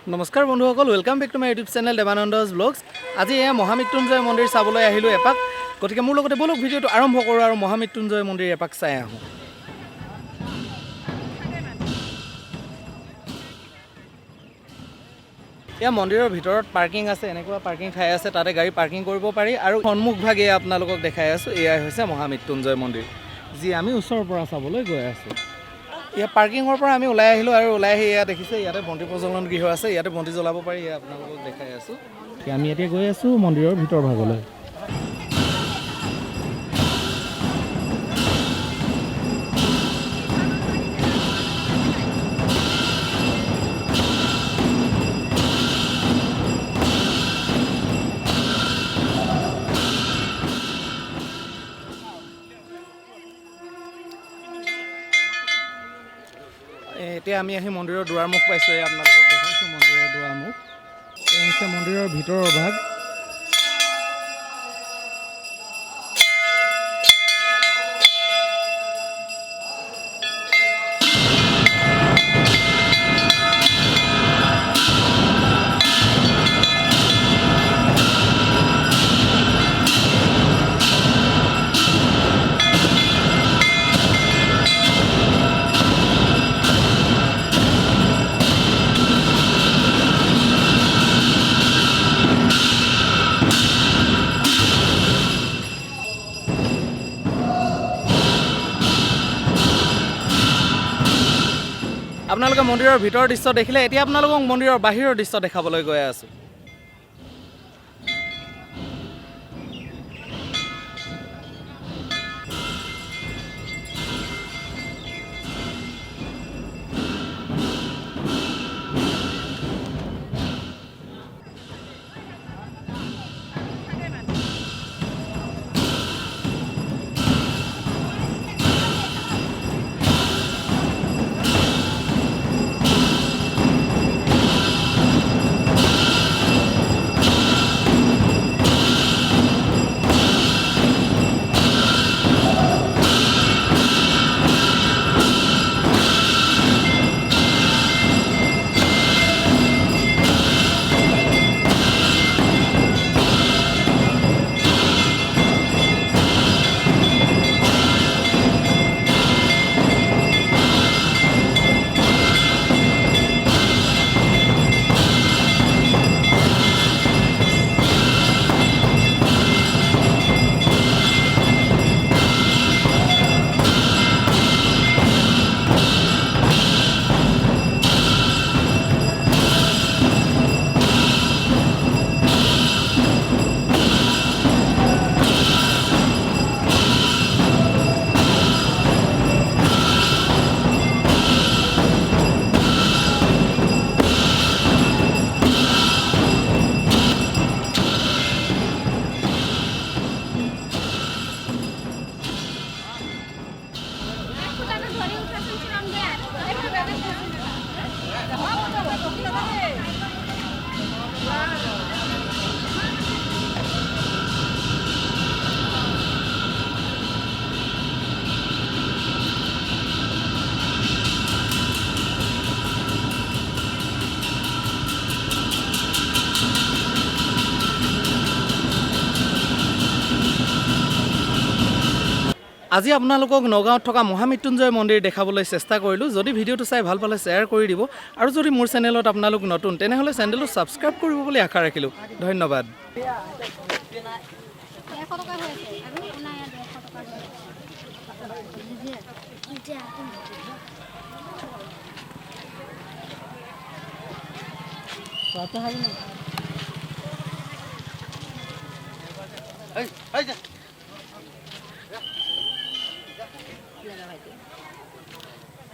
নমস্কাৰ বন্ধুসকল, welcome back to my YouTube channel Debanandas blogs. আজি এয়া মহামৃত্যুঞ্জয় মন্দিৰ চাবলৈ আহিলোঁ এপাক। গতিকে মোৰ লগতে বলক ভিডিঅ'টো আৰম্ভ কৰোঁ আৰু মহামৃত্যুঞ্জয় মন্দিৰ এপাক চাই আহোঁ। এয়া মন্দিৰৰ ভিতৰত পাৰ্কিং আছে, এনেকুৱা পাৰ্কিং ঠাই আছে, তাতে গাড়ী পাৰ্কিং কৰিব পাৰি। আৰু সন্মুখভাগে আপোনালোকক দেখাই আছোঁ, এয়াই হৈছে মহামৃত্যুঞ্জয় মন্দিৰ, যি আমি ওচৰৰ পৰা চাবলৈ গৈ আছোঁ। ইয়াত পাৰ্কিঙৰ পৰা আমি ওলাই আহিলোঁ আৰু ওলাই আহি ইয়াত দেখিছে ইয়াতে বন্তি প্ৰজ্বলন গৃহ আছে, ইয়াতে বন্তি জ্বলাব পাৰি। এয়া আপোনালোকক দেখাই আছোঁ। আমি এতিয়া গৈ আছোঁ মন্দিৰৰ ভিতৰ ভাগলৈ। এতিয়া আমি আহি মন্দিৰৰ দুৱাৰমুখ পাইছোঁ। আপোনালোকক দেখাইছোঁ মন্দিৰৰ দুৱাৰমুখ। এই হৈছে মন্দিৰৰ ভিতৰৰ ভাগ। আপোনালোকে মন্দিৰৰ ভিতৰৰ দৃশ্য দেখিলে, এতিয়া আপোনালোকক মন্দিৰৰ বাহিৰৰ দৃশ্য দেখাবলৈ গৈ আছোঁ। আজি আপোনালোকক নগাঁৱত থকা মহামৃত্যুঞ্জয় মন্দিৰ দেখাবলৈ চেষ্টা কৰিলোঁ। যদি ভিডিঅ'টো চাই ভাল পালে শ্বেয়াৰ কৰি দিব, আৰু যদি মোৰ চেনেলত আপোনালোক নতুন তেনেহ'লে চেনেলটো ছাবস্ক্ৰাইব কৰিব বুলি আশা ৰাখিলোঁ। ধন্যবাদ।